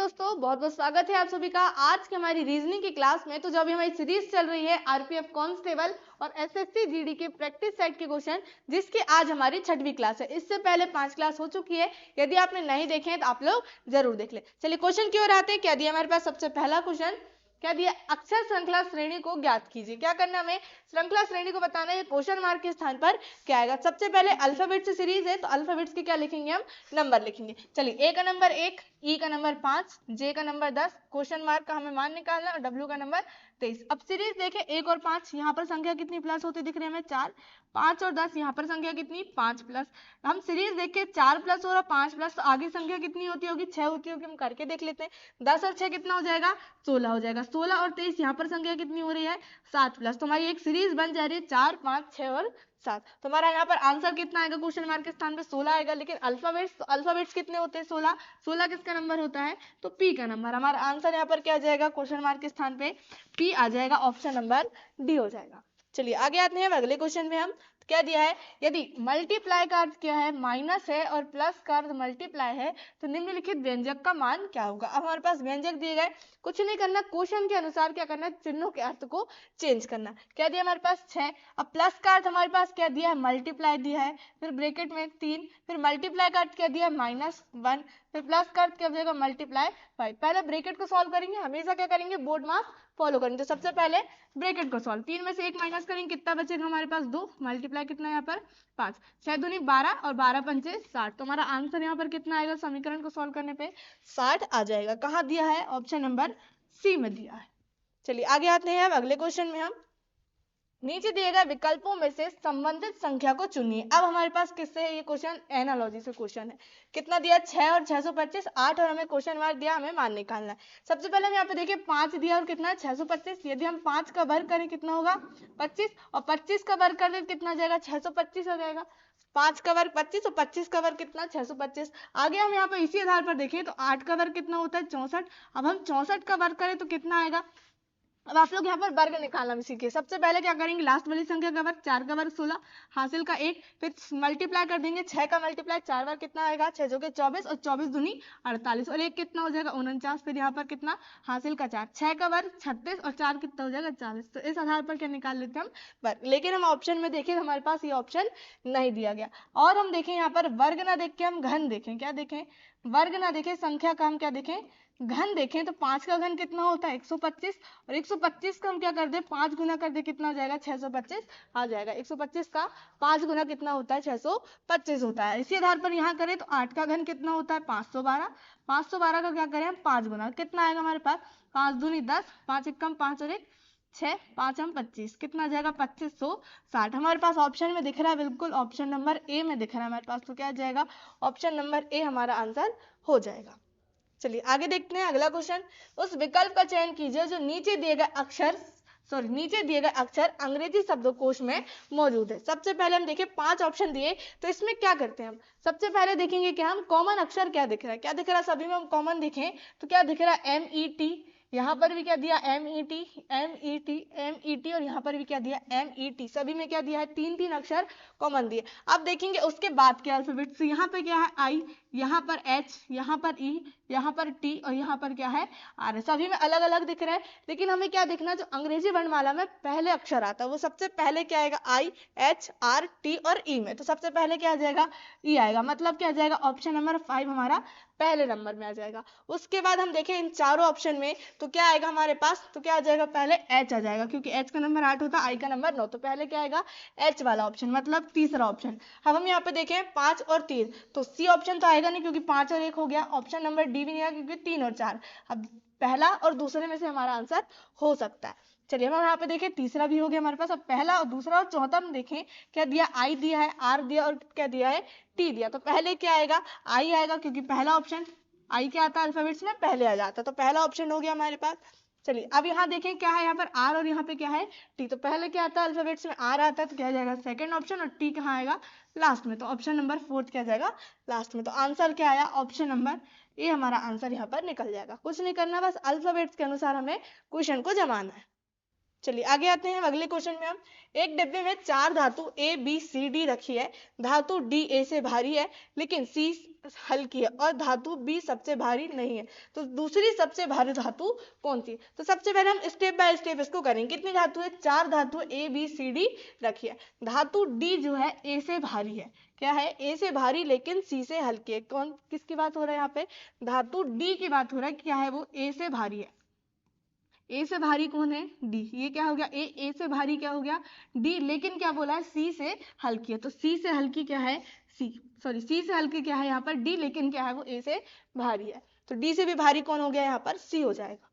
दोस्तों, बहुत बहुत स्वागत है आप सभी का आज की हमारी रीजनिंग की क्लास में। तो जो अभी हमारी सीरीज चल रही है आरपीएफ कांस्टेबल और एसएससी जीडी के प्रैक्टिस सेट के क्वेश्चन, जिसकी आज हमारी 6वीं क्लास है। इससे पहले 5 क्लास हो चुकी है। यदि आपने नहीं देखे हैं तो आप लोग जरूर देख ले। चलिए क्वेश्चन की ओर आते हैं। क्या दिया हमारे पास? सबसे पहला क्वेश्चन क्या दिया? अक्षर श्रृंखला श्रेणी को ज्ञात कीजिए। क्या करना हमें? श्रृंखला श्रेणी को बताना है। क्वेश्चन मार्क के स्थान पर क्या आएगा? सबसे पहले अल्फाबेट से सीरीज है तो अल्फाबेट्स के क्या लिखेंगे? हम नंबर लिखेंगे। चलिए ए का नंबर 1, ई का नंबर 5, जे का नंबर 10, क्वेश्चन मार्क का हमें मान निकालना है और डब्ल्यू का नंबर 23। अब सीरीज देखें 1 और 5, यहाँ पर संख्या कितनी प्लस होती दिख रही है हमें? 4। 5 और 10, यहाँ पर संख्या कितनी? 5 प्लस। हम सीरीज देखें 4 प्लस और 5 प्लस, तो आगे संख्या कितनी होती होगी? 6 होती होगी। हम करके देख लेते हैं। 10 और 6 कितना हो जाएगा? 16 हो जाएगा। 16 और 23, यहाँ पर संख्या कितनी हो रही है? 7 प्लस। तो हमारी एक सीरीज बन जा रही है 4, 5, 6 और 7। तो हमारा यहाँ पर आंसर कितना आएगा? क्वेश्चन मार्क के स्थान पे 16 आएगा। लेकिन अल्फाबेट्स कितने होते हैं? 16। 16 किसका नंबर होता है? तो पी का नंबर। हमारा आंसर यहाँ पर क्या आ जाएगा? क्वेश्चन मार्क के स्थान पे पी आ जाएगा। ऑप्शन नंबर डी हो जाएगा। चलिए आगे आते हैं अगले क्वेश्चन में। हम क्या दिया है? यदि मल्टीप्लाई का अर्थ क्या है? माइनस है और प्लस का अर्थ मल्टीप्लाई है, तो निम्नलिखित व्यंजक का मान क्या होगा? अब हमारे पास व्यंजक दिए गए, कुछ नहीं करना, क्वेश्चन के अनुसार क्या करना है? चिन्हों के अर्थ को चेंज करना। क्या दिया हमारे पास? 6। अब प्लस का अर्थ हमारे पास क्या दिया है? मल्टीप्लाई दिया है। फिर ब्रैकेट में 3, फिर मल्टीप्लाई का अर्थ क्या दिया है? -1, फिर प्लस का अर्थ क्या हो जाएगा? मल्टीप्लाई 5। पहले ब्रैकेट को सॉल्व करेंगे। हमेशा क्या करेंगे? बोर्ड मार्क फॉलो करेंगे। तो सबसे पहले ब्रैकेट को सॉल्व, 3 में से 1 माइनस करेंगे, कितना बचेगा हमारे पास? 2। मल्टीप्लाई कितना यहाँ पर? 5। 6 दूनी 12 और 12 पंचे 60। तो हमारा आंसर यहाँ पर कितना आएगा? समीकरण को सॉल्व करने पे 60 आ जाएगा। कहाँ दिया है? ऑप्शन नंबर सी में दिया है। चलिए आगे आते हैं अब अगले क्वेश्चन में। हम नीचे दिए गए विकल्पों में से संबंधित संख्या को चुनिए। अब हमारे पास किससे है ये क्वेश्चन? एनालॉजी से क्वेश्चन है। कितना दिया? 6 और 625, 8 और हमें क्वेश्चन मार्क दिया, हमें मान निकालना है। सबसे पहले हम यहाँ पे देखिए 5 दिया और कितना? 625। यदि हम 5 का वर्ग करें कितना होगा? 25, और 25 का वर्ग करें कितना हो जाएगा? 625 हो जाएगा। 5 का वर्ग 25 और 25 का वर्ग कितना? 625। आगे हम यहाँ पर इसी आधार पर देखें तो 8 का वर्ग कितना होता है? 64। अब हम 64 का वर्ग करें तो कितना आएगा? अब आप लोग यहाँ पर वर्ग निकालना भी सीखिए। सबसे पहले क्या करेंगे? लास्ट वाली संख्या का वर्ग, 4 का वर्ग 16, हासिल का 1, फिर मल्टीप्लाई कर देंगे 6 का मल्टीप्लाई, 4 बार कितना आएगा? 6 जो के 24 और 24 दूनी 48 और 1 कितना हो जाएगा? 49। फिर यहाँ पर कितना? हासिल का 4, 6 का वर्ग 36 और 4 कितना हो जाएगा? 40। तो इस आधार पर क्या निकाल लेते हैं? हम वर्ग। लेकिन हम ऑप्शन में देखें हमारे पास ये ऑप्शन नहीं दिया गया। और हम देखें यहाँ पर वर्ग ना देख के हम घन देखें। क्या देखें? वर्ग ना देखें, संख्या का हम क्या देखें? घन देखें। तो 5 का घन कितना होता है? 125, और 125 का हम क्या कर दे? 5 गुना कर दे, कितना हो जाएगा? 625 आ जाएगा। 125 का 5 गुना कितना होता है? 625 होता है। इसी आधार पर यहाँ करें तो 8 का घन कितना होता है? 512। 512 का क्या करें हम? 5 गुना, कितना आएगा हमारे पास? 5 दूनी 10, 5 एकम 5 और 1 6, 5 हम 25, कितना जाएगा? 2560। हमारे पास ऑप्शन में दिख रहा है, बिल्कुल ऑप्शन नंबर ए में दिख रहा है हमारे पास। तो क्या जाएगा? ऑप्शन नंबर ए हमारा आंसर हो जाएगा। चलिए आगे देखते हैं अगला क्वेश्चन। उस विकल्प का चयन कीजिए जो नीचे दिए गए अक्षर अंग्रेजी शब्दकोश में मौजूद है। सबसे पहले हम देखें 5 ऑप्शन दिए, तो इसमें क्या करते हैं हम? सबसे पहले देखेंगे कि हम कॉमन अक्षर क्या दिख रहा है। क्या दिख रहा है? सभी में हम कॉमन देखें तो क्या दिख रहा है? MET। यहाँ पर भी क्या दिया? MET, MET, MET, और यहाँ पर भी क्या दिया? MET। सभी में क्या दिया है? 3-3 अक्षर कॉमन दिए। अब देखेंगे उसके बाद के अल्फाबेट। तो यहाँ पे क्या है? I, यहाँ पर H, यहाँ पर E, यहाँ पर T, और यहाँ पर क्या है? R। सभी में अलग अलग दिख रहा है। लेकिन हमें क्या देखना? जो अंग्रेजी वर्णमाला में पहले अक्षर आता है वो सबसे पहले क्या आएगा? I, H, R, T और E में। तो सबसे पहले क्या आ जाएगा? E आएगा। मतलब क्या आ जाएगा? ऑप्शन नंबर 5 हमारा पहले नंबर में आ जाएगा। उसके बाद हम देखें इन चारों ऑप्शन में तो क्या आएगा हमारे पास? तो क्या आ जाएगा? पहले H आ जाएगा, क्योंकि H का नंबर 8 होता है, I का नंबर 9। तो पहले क्या आएगा? H वाला ऑप्शन, मतलब तीसरा ऑप्शन। अब हम यहाँ पे देखें 5 और 3, तो C ऑप्शन तो आएगा नहीं, क्योंकि 5 और 1 हो गया। ऑप्शन नंबर डी भी नहीं आएगा, क्योंकि 3 और 4। अब पहला और दूसरे में से हमारा आंसर हो सकता है। चलिए हम यहाँ पे देखें, तीसरा भी हो गया हमारे पास। अब पहला और दूसरा और चौथा में देखें क्या दिया? I दिया है, R दिया और क्या दिया है? T दिया। तो पहले क्या आएगा? I आएगा, क्योंकि पहला ऑप्शन I क्या आता है? अल्फाबेट्स में पहले आ जाता है। तो पहला ऑप्शन हो गया हमारे पास। चलिए अब यहाँ देखें क्या है? यहाँ पर R और यहाँ पे क्या है? T। तो पहले क्या आता है? अल्फाबेट्स में R आता है, तो क्या जाएगा? सेकंड ऑप्शन, और T कहाँ आएगा? लास्ट में। तो ऑप्शन नंबर 4 क्या जाएगा? लास्ट में। तो आंसर क्या आया? ऑप्शन नंबर ए हमारा आंसर यहाँ पर निकल जाएगा। कुछ नहीं करना, बस अल्फाबेट्स के अनुसार हमें क्वेश्चन को जमाना है। चलिए आगे आते हैं अगले क्वेश्चन में। हम एक डिब्बे में 4 धातु A B C D रखी है। धातु D A से भारी है लेकिन C हल्की है और धातु B सबसे भारी नहीं है, तो दूसरी सबसे भारी धातु कौन सी? तो सबसे पहले हम स्टेप बाय स्टेप इसको करेंगे। कितनी धातु है? 4 धातु A B C D रखी है। धातु D जो है A से भारी है। क्या है? A से भारी लेकिन C से हल्की है। कौन किसकी बात हो रहा है यहाँ पे? धातु D की बात हो रहा है। क्या है वो? A से भारी है। ए से भारी कौन है? डी। ये क्या हो गया? ए से भारी क्या हो गया? डी। लेकिन क्या बोला है? सी से हल्की है। तो सी से हल्की क्या है? सी से हल्की क्या है यहाँ पर? डी। लेकिन क्या है वो? ए से भारी है। तो डी से भी भारी कौन हो गया यहाँ पर? सी हो जाएगा।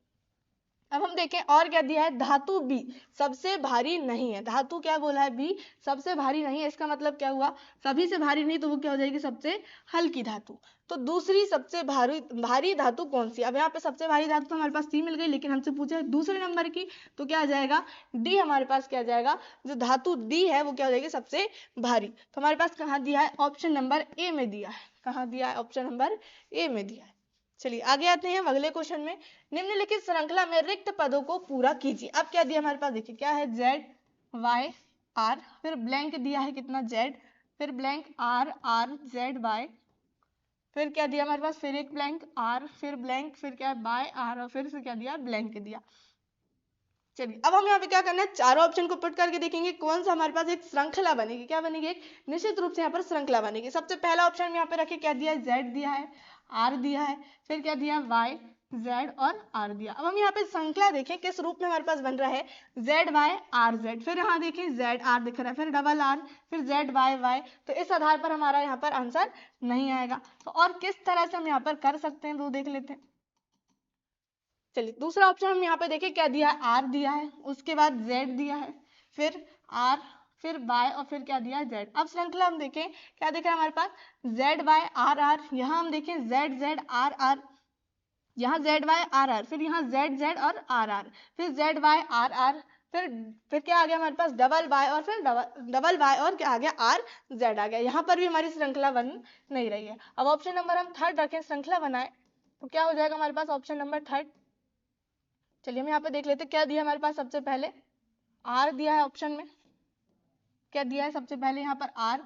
अब हम देखें और क्या दिया है? धातु बी सबसे भारी नहीं है। धातु क्या बोला है? बी सबसे भारी नहीं है। इसका मतलब क्या हुआ? सभी से भारी नहीं, तो वो क्या हो जाएगी? सबसे हल्की धातु। तो दूसरी सबसे भारी धातु कौन सी? अब यहाँ पे सबसे भारी धातु तो हमारे पास सी मिल गई, लेकिन हमसे पूछा दूसरे नंबर की, तो क्या आ जाएगा? डी। हमारे पास क्या आ जाएगा? जो धातु डी है वो क्या हो जाएगी? सबसे भारी। तो हमारे पास कहाँ दिया है? ऑप्शन नंबर ए में दिया है। कहाँ दिया है? ऑप्शन नंबर ए में दिया है। चलिए आगे आते हैं अगले क्वेश्चन में। निम्नलिखित श्रृंखला में रिक्त पदों को पूरा कीजिए। अब क्या दिया हमारे पास? देखिए क्या है? Z Y R, फिर ब्लैंक दिया है कितना? Z, फिर blank R R Z Y, फिर क्या दिया हमारे पास? फिर एक ब्लैंक R, फिर ब्लैंक, फिर क्या है? बाय R, और फिर से क्या दिया? ब्लैंक दिया। चलिए अब हम यहाँ पे क्या करना है? चारों ऑप्शन को पुट करके देखेंगे कौन सा हमारे पास एक श्रृंखला बनेगी। क्या बनेगी? एक निश्चित रूप से यहाँ पर श्रृंखला बनेगी। सबसे पहला ऑप्शन यहाँ पे रखे, क्या दिया है? Z दिया है, R दिया है, फिर क्या दिया? Y Z और R दिया। अब हम यहाँ पे श्रृंखला देखें किस रूप में हमारे पास बन रहा है? Z Y R Z, फिर यहाँ देखें Z R दिख रहा है, फिर डबल R, फिर Z Y Y। तो इस आधार पर हमारा यहाँ पर आंसर नहीं आएगा। तो और किस तरह से हम यहाँ पर कर सकते हैं वो देख लेते हैं। चलिए दूसरा ऑप्शन हम यहाँ पे देखें, क्या दिया है? R दिया है, उसके बाद Z दिया है, फिर R, फिर Y, और फिर क्या दिया है? Z। अब श्रृंखला हम देखें, क्या दिख रहा है हमारे पास? Z Y R R, यहाँ हम देखें Z Z R R, यहाँ Z Y R R, फिर यहाँ Z Z और R R, फिर Z Y R R, फिर क्या आ गया हमारे पास? डबल Y, और फिर डबल Y, और क्या आ गया? R Z आ गया। यहाँ पर भी हमारी श्रृंखला बन नहीं रही है। अब ऑप्शन नंबर हम थर्ड रखें, श्रृंखला बनाए, तो क्या हो जाएगा हमारे पास? Option number third. चलिए हम यहाँ पे देख लेते हैं क्या दिया हमारे पास। सबसे पहले R दिया है ऑप्शन में। क्या दिया है सबसे पहले यहाँ पर? R।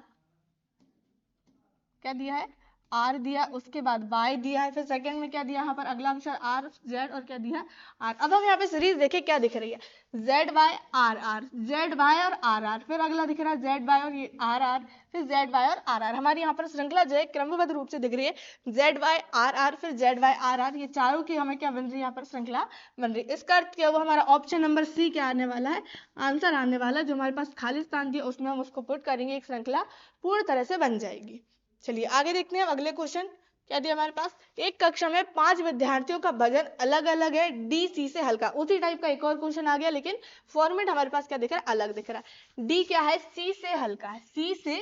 क्या दिया है? R दिया, उसके बाद Y दिया है, फिर सेकंड में क्या दिया यहाँ पर? अगला अक्षर R Z, और क्या दिया? R। अब हम यहाँ पे सीरीज देखें क्या दिख रही है? Z Y R R, Z Y और R R, फिर अगला दिख रहा है Z Y और ये R R, फिर Z Y और R R। हमारी यहाँ पर श्रृंखला जो है क्रमबद्ध रूप से दिख रही है। Z Y R R, फिर Z Y R R, ये चारों की हमें क्या बन रही है? यहाँ पर श्रृंखला बन रही है। इसका अर्थ क्या हुआ? हमारा ऑप्शन नंबर सी क्या आने वाला है? आंसर आने वाला है। जो हमारे पास खाली स्थान दिया उसमें हम उसको पुट करेंगे, एक श्रृंखला पूर्ण तरह से बन जाएगी। चलिए आगे देखते हैं अगले क्वेश्चन। क्या दिया हमारे पास? एक कक्षा में 5 विद्यार्थियों का वजन अलग अलग है, डी सी से हल्का। उसी टाइप का एक और क्वेश्चन आ गया, लेकिन फॉर्मेट हमारे पास क्या दिख रहा है? अलग दिख रहा है। डी क्या है? सी से हल्का है। सी से,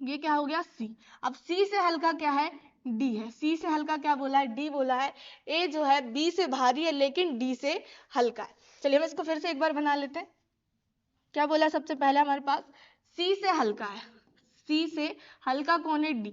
ये क्या हो गया? सी। अब सी से हल्का क्या है? डी है। सी से हल्का क्या बोला है? डी बोला है। ए जो है बी से भारी है लेकिन डी से हल्का है। चलिए हम इसको फिर से एक बार बना लेते हैं। क्या बोला सबसे पहले हमारे पास? सी से हल्का है। सी से हल्का कौन है? डी।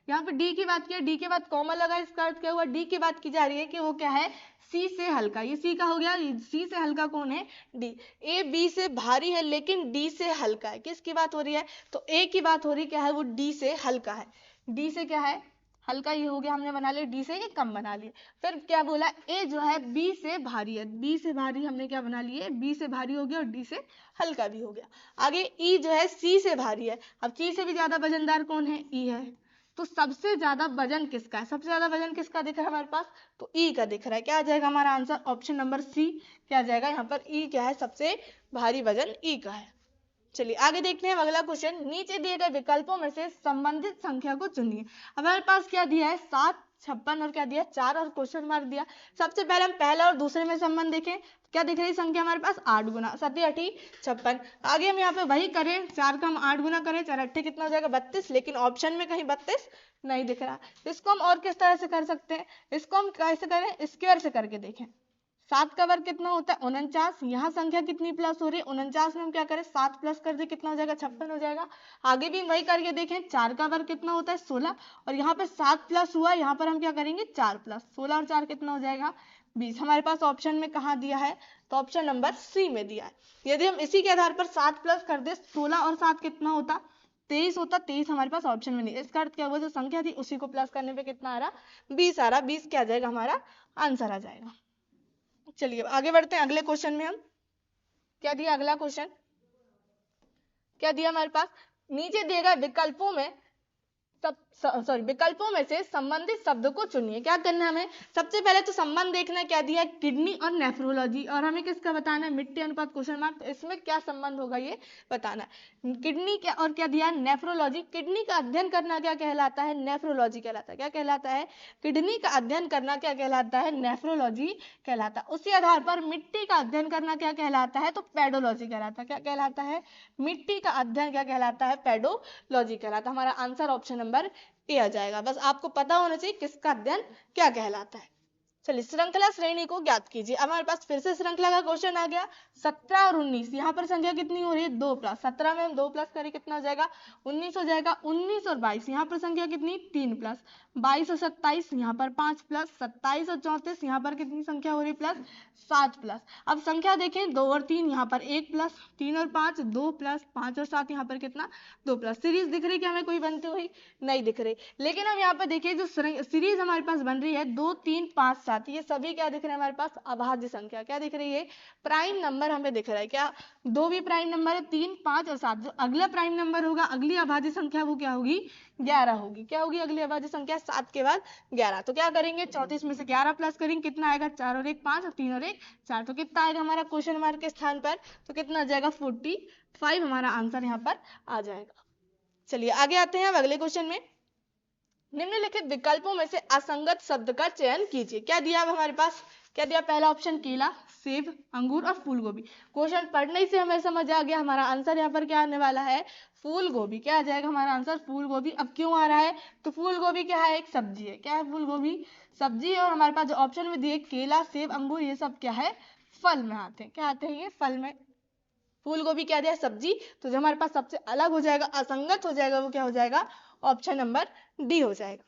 यहाँ पे डी की बात की, डी के बाद कॉमा लगा, इसका अर्थ क्या हुआ? डी की बात की जा रही है कि वो क्या है? सी से हल्का। ये सी का हो गया। सी से हल्का कौन है? डी। ए बी से भारी है लेकिन डी से हल्का है। किसकी बात हो रही है? तो ए की बात हो रही है। क्या है वो? डी से हल्का है। डी से क्या है? हल्का। ये हो गया, हमने बना लिया डी से ये कम बना लिए। फिर क्या बोला? ए जो है बी से भारी है। बी से भारी हमने क्या बना लिए? बी से भारी हो गया और डी से हल्का भी हो गया। आगे ई जो है सी से भारी है। अब सी से भी ज्यादा वजनदार कौन है? ई है। तो सबसे ज्यादा वजन किसका है? सबसे ज्यादा वजन किसका दिख रहा है हमारे पास? तो ई का दिख रहा है। क्या आ जाएगा हमारा आंसर? Option number C. क्या आ जाएगा यहाँ पर? ई क्या है? सबसे भारी वजन ई का है। चलिए आगे देखते हैं अगला क्वेश्चन। नीचे दिए गए विकल्पों में से संबंधित संख्या को चुनिए। अब हमारे पास क्या दिया है? 7, 56 और क्या दिया? 4 और क्वेश्चन मार्क दिया। सबसे पहले हम पहला और दूसरे में संबंध देखें। क्या दिख रही संख्या हमारे पास? 8 गुना 7 8 56। आगे हम यहाँ पे वही करें, 4 का हम 8 गुना करें, 4 8 कितना हो जाएगा? 32। लेकिन ऑप्शन में कहीं 32 नहीं दिख रहा। इसको हम और किस तरह से कर सकते हैं? इसको हम कैसे करें? स्क्वायर से करके देखें। 7 का वर्ग कितना होता है 49। यहाँ संख्या कितनी प्लस हो रही है 49 में हम क्या करें 7 प्लस कर दे, कितना हो जाएगा 56 हो जाएगा। आगे भी वही करके देखें, 4 का वर्ग कितना होता है 16 और यहाँ पे 7 प्लस हुआ, यहाँ पर हम क्या करेंगे 4 प्लस 16 और 4 कितना हो जाएगा 20। हमारे पास ऑप्शन में कहाँ दिया है, तो ऑप्शन नंबर सी में दिया है। यदि हम इसी के आधार पर 7 प्लस कर दे 16 और 7 कितना होता 23 होता, 23 हमारे पास ऑप्शन में नहीं। इसका अर्थ क्या हुआ, जो संख्या थी उसी को प्लस करने पे कितना आ रहा 20 आ रहा, 20 क्या आ जाएगा हमारा आंसर आ जाएगा। चलिए आगे बढ़ते हैं अगले क्वेश्चन में। हम क्या दिया, अगला क्वेश्चन क्या दिया हमारे पास, नीचे दिए गए विकल्पों में विकल्पों में से संबंधित शब्द को चुनिए। क्या करना है हमें, सबसे पहले तो संबंध देखना, क्या दिया है किडनी और नेफ्रोलॉजी, और हमें किसका बताना है मिट्टी अनुपात क्वेश्चन मार्क, तो इसमें क्या संबंध होगा ये बताना है। किडनी क्या और क्या दिया है नेफ्रोलॉजी, किडनी का अध्ययन करना क्या कहलाता है नेफ्रोलॉजी कहलाता है। क्या कहलाता है, किडनी का अध्ययन करना क्या कहलाता है नेफ्रोलॉजी कहलाता है। उसी आधार पर मिट्टी का अध्ययन करना क्या कहलाता है, तो पेडोलॉजी कहलाता है। क्या कहलाता है, मिट्टी का अध्ययन क्या कहलाता है पेडोलॉजी कहलाता है। हमारा आंसर ऑप्शन नंबर ए आ जाएगा। बस आपको पता होना चाहिए किसका अध्ययन क्या कहलाता है। चलिए श्रृंखला श्रेणी को ज्ञात कीजिए। अब हमारे पास फिर से श्रृंखला का क्वेश्चन आ गया। 17 और 19, यहाँ पर संख्या कितनी हो रही है 2 प्लस, 17 में हम 2 प्लस करें कितना हो जाएगा 19 हो जाएगा। 19 और 22, यहाँ पर संख्या कितनी 3 प्लस, 22 और 27 यहाँ पर 5 प्लस, 27 और 34 यहाँ पर कितनी संख्या हो रही प्लस 7 प्लस। अब संख्या देखें 2 और 3 यहाँ पर 1 प्लस, 3 और 5 2 प्लस, 5 और 7 यहाँ पर कितना 2 प्लस। सीरीज दिख रही क्या हमें कोई बनती हुई, नहीं दिख रही। लेकिन हम यहाँ पर देखिए जो सीरीज हमारे पास बन रही है 2 3 5 7, ये सभी क्या दिख रहे हैं हमारे पास अभाज्य संख्या। क्या दिख रही है, प्राइम नंबर हमें दिख रहा है। क्या 2 भी प्राइम नंबर है, 3 5 और 7, जो अगला प्राइम नंबर होगा अगली अभाज्य संख्या वो क्या होगी 11 होगी। क्या होगी अगली अभाज्य संख्या 7 के बाद 11। तो क्या करेंगे 34 में से 11 प्लस करेंगे कितना आएगा 4 और 1 5 और 3 और 1 4, तो कितना आएगा हमारा क्वेश्चन मार्क के स्थान पर, तो कितना आ जाएगा 45 हमारा आंसर यहाँ पर आ जाएगा। चलिए आगे आते हैं अब अगले क्वेश्चन में। निम्नलिखित विकल्पों में से असंगत शब्द का चयन कीजिए। क्या दिया अब हमारे पास, क्या दिया पहला ऑप्शन केला, सेब, अंगूर और फूल गोभी। क्वेश्चन पढ़ने से हमें समझ आ गया हमारा आंसर यहाँ पर क्या आने वाला है फूल गोभी। क्या आ जाएगा हमारा आंसर फूल गोभी। अब क्यों आ रहा है, तो फूल गोभी क्या है एक सब्जी है। क्या है फूल गोभी सब्जी, और हमारे पास जो ऑप्शन में दिए केला सेब अंगूर ये सब क्या है फल में आते हैं। क्या आते हैं ये फल में, फूल गोभी क्या दिया सब्जी, तो जो हमारे पास सबसे अलग हो जाएगा असंगत हो जाएगा वो क्या हो जाएगा ऑप्शन नंबर डी हो जाएगा।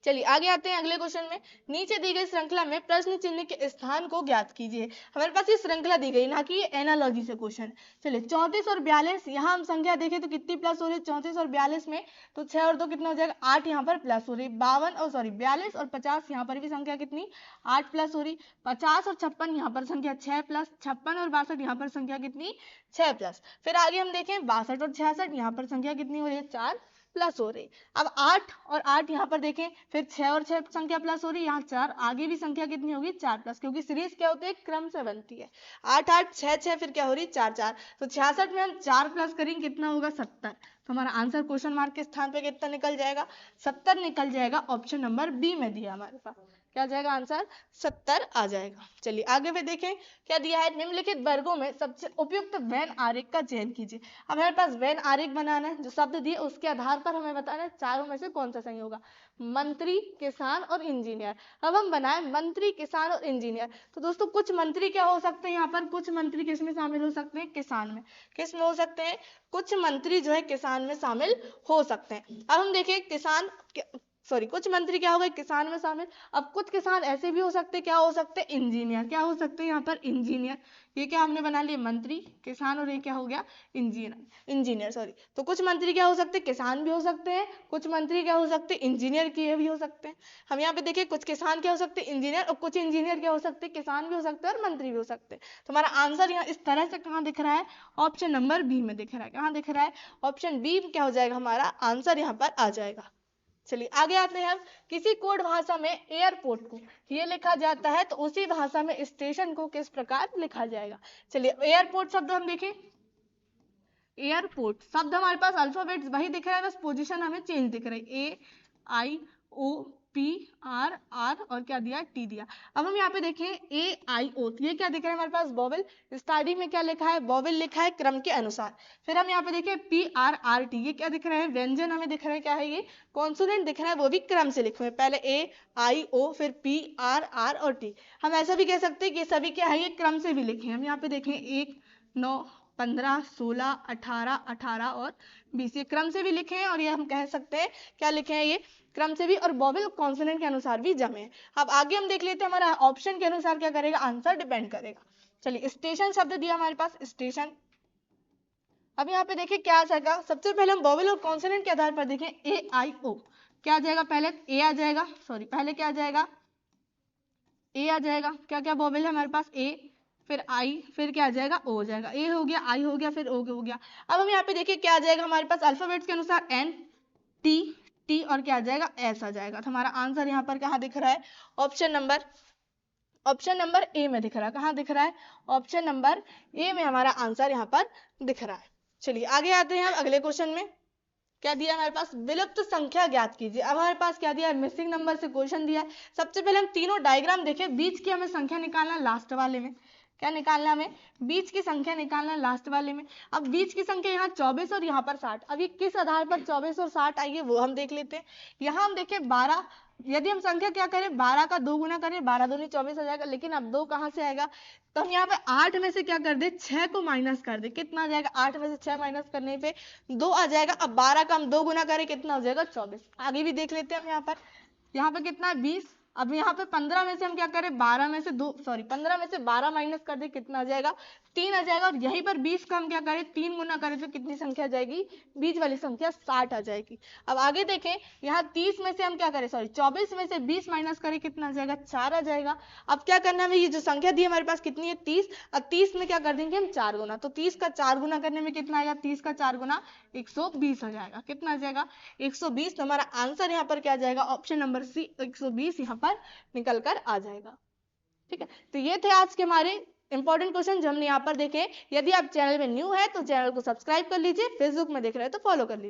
चलिए आगे आते हैं अगले क्वेश्चन में। नीचे दी गई श्रृंखला में प्रश्न चिन्ह के स्थान को ज्ञात कीजिए। हमारे पास ये श्रृंखला दी गई ना कि एनालॉजी से क्वेश्चन। चलिए 34 और 42, यहाँ हम संख्या देखें तो कितनी प्लस हो रही है 34 और 42 में, तो 6 और 2 कितना हो जाएगा 8 यहाँ पर प्लस हो रही। 42 और 50 यहाँ पर भी संख्या कितनी 8 प्लस हो रही। 50 और 56 यहाँ पर संख्या 6 प्लस, 56 और 62 यहाँ पर संख्या कितनी 6 प्लस। फिर आगे हम देखें 62 और 66 यहाँ पर संख्या कितनी हो रही है 4 प्लस हो रही। अब 8 और 8 यहाँ पर देखें, फिर 6 और 6 संख्या प्लस हो रही, यहाँ 4 आगे भी संख्या कितनी होगी 4 प्लस, क्योंकि सीरीज क्या होती है क्रम से बनती है। 8 8 6 6 फिर क्या हो रही 4 4, तो 66 में हम 4 प्लस करेंगे कितना होगा 70। तो हमारा आंसर क्वेश्चन मार्क के स्थान पे कितना निकल जाएगा 70 निकल जाएगा। ऑप्शन नंबर बी में दिया हमारे पास क्या जाएगा आंसर 70 आ जाएगा। चलिए आगे पे देखें क्या दिया है, निम्नलिखित वर्गों में सबसे उपयुक्त वेन आरेख का चयन कीजिए। अब हमारे पास वेन आरेख बनाना है, जो शब्द दिए उसके आधार पर हमें बताना है चारों में से कौन सा सही होगा, मंत्री किसान और इंजीनियर। अब हम बनाए मंत्री किसान और इंजीनियर, तो दोस्तों कुछ मंत्री क्या हो सकते हैं यहाँ पर, कुछ मंत्री किस में शामिल हो सकते हैं किसान में, किस में हो सकते हैं कुछ मंत्री जो है किसान में शामिल हो सकते हैं। अब हम देखें किसान कुछ मंत्री क्या हो गए किसान में शामिल। अब कुछ किसान ऐसे भी हो सकते क्या हो सकते इंजीनियर, क्या हो सकते हैं यहाँ पर इंजीनियर। ये क्या हमने बना लिया मंत्री किसान और ये क्या हो गया इंजीनियर तो कुछ मंत्री क्या हो सकते किसान भी हो सकते हैं, कुछ मंत्री क्या हो सकते इंजीनियर के भी हो सकते हैं। हम यहाँ पे देखिए कुछ किसान क्या हो सकते इंजीनियर और कुछ इंजीनियर क्या हो सकते किसान भी हो सकते हैं और मंत्री भी हो सकते हैं। तो हमारा आंसर यहाँ इस तरह से कहाँ दिख रहा है ऑप्शन नंबर बी में दिख रहा है। कहाँ दिख रहा है ऑप्शन बी क्या हो जाएगा हमारा आंसर यहाँ पर आ जाएगा। चलिए आगे आते हैं हम, किसी कोड भाषा में एयरपोर्ट को ये लिखा जाता है तो उसी भाषा में स्टेशन को किस प्रकार लिखा जाएगा। चलिए एयरपोर्ट शब्द हम देखें, एयरपोर्ट शब्द हमारे पास अल्फाबेट्स वही दिख रहा है, बस पोजीशन हमें चेंज दिख रहा है A I O P R R और क्या दिया T दिया। अब हम यहाँ पे देखें A I O, ये क्या दिख रहा है हमारे पास वोवेल। स्टार्टिंग में क्या लिखा है वोवेल लिखा है क्रम के अनुसार। फिर हम यहाँ पे देखें P R R T, ये क्या दिख रहा है व्यंजन हमें दिख रहा है, क्या है ये कॉन्सोनेंट दिख रहा है, वो भी क्रम से लिखे हुए, पहले A I O फिर P R R और T। हम ऐसा भी कह सकते हैं कि सभी क्या है ये क्रम से भी लिखे हैं। हम यहाँ पे देखें 1 9 15 16 18 18 और 20, ये क्रम से भी लिखे हैं और ये हम कह सकते हैं क्या लिखे हैं ये क्रम से भी, और वोवेल कॉन्सोनेंट के अनुसार भी जमे हैं। अब आगे हम देख लेते हैं हमारा ऑप्शन के अनुसार क्या करेगा आंसर डिपेंड करेगा। चलिए स्टेशन शब्द दिया हमारे पास स्टेशन। अब यहाँ पे देखिए क्या आ जाएगा, सबसे पहले हम वोवेल और कॉन्सोनेंट के आधार पर देखें ए आई ओ, क्या आ जाएगा पहले ए आ जाएगा, सॉरी पहले क्या आ जाएगा ए आ जाएगा, क्या क्या वोवेल है हमारे पास ए, फिर आई, फिर क्या आ जाएगा ओ हो जाएगा, ए हो गया आई हो गया फिर ओ हो गया। अब हम यहाँ पे देखिए क्या आ जाएगा हमारे पास अल्फाबेट्स के अनुसार एन टी टी और क्या आ जाएगा एस आ जाएगा। तो हमारा आंसर यहाँ पर कहाँ दिख रहा है ऑप्शन नंबर ए में दिख रहा है। कहाँ दिख रहा है ऑप्शन नंबर ए में हमारा आंसर यहाँ पर दिख रहा है। चलिए आगे आते हैं हम अगले क्वेश्चन में। क्या दिया हमारे पास विलुप्त संख्या ज्ञात कीजिए। अब हमारे पास क्या दिया है मिसिंग नंबर से क्वेश्चन दिया है। सबसे पहले हम तीनों डायग्राम देखें, बीच की हमें संख्या निकालना लास्ट वाले में, क्या निकालना हमें बीच की संख्या निकालना लास्ट वाले में। अब बीच की संख्या यहाँ 24 और यहाँ पर 60, अब ये किस आधार पर 24 और 60 आई है वो हम देख लेते हैं। यहाँ हम देखें 12, यदि हम संख्या क्या करें 12 का 2 गुना करें 12 दूनी 24 आ जाएगा, लेकिन अब 2 कहाँ से आएगा, तो हम यहाँ पे 8 में से क्या कर दे 6 को माइनस कर दे, कितना आ जाएगा 8 में से 6 माइनस करने पे 2 आ जाएगा। अब 12 का हम 2 गुना करें कितना हो जाएगा 24। आगे भी देख लेते हैं हम यहाँ पे कितना है 20। अब यहाँ पे 15 में से हम क्या करें 12 में से 15 में से 12 माइनस कर दे कितना आ जाएगा 3 आ जाएगा। और यहीं पर 20 का हम क्या करें 3 गुना करें तो कितनी संख्या आ जाएगी बीच वाली संख्या 60 आ जाएगी। अब आगे देखें यहाँ 30 में से हम क्या करें 24 में से 20 माइनस करें कितना आ जाएगा 4 आ जाएगा। अब क्या करना है, ये जो संख्या दी हमारे पास कितनी है 30, अब 30 में क्या कर देंगे हम 4 गुना, तो 30 का 4 गुना करने में कितना आएगा 30 का 4 गुना 120 आ जाएगा, कितना आ जाएगा 120। तो हमारा आंसर यहाँ पर क्या आ जाएगा ऑप्शन नंबर सी 120 यहाँ पर निकल कर आ जाएगा। ठीक है, तो ये थे आज के हमारे इंपॉर्टेंट क्वेश्चन जो हमने यहाँ पर देखे। यदि आप चैनल में न्यू है तो चैनल को सब्सक्राइब कर लीजिए, फेसबुक में देख रहे हैं तो फॉलो कर लीजिए।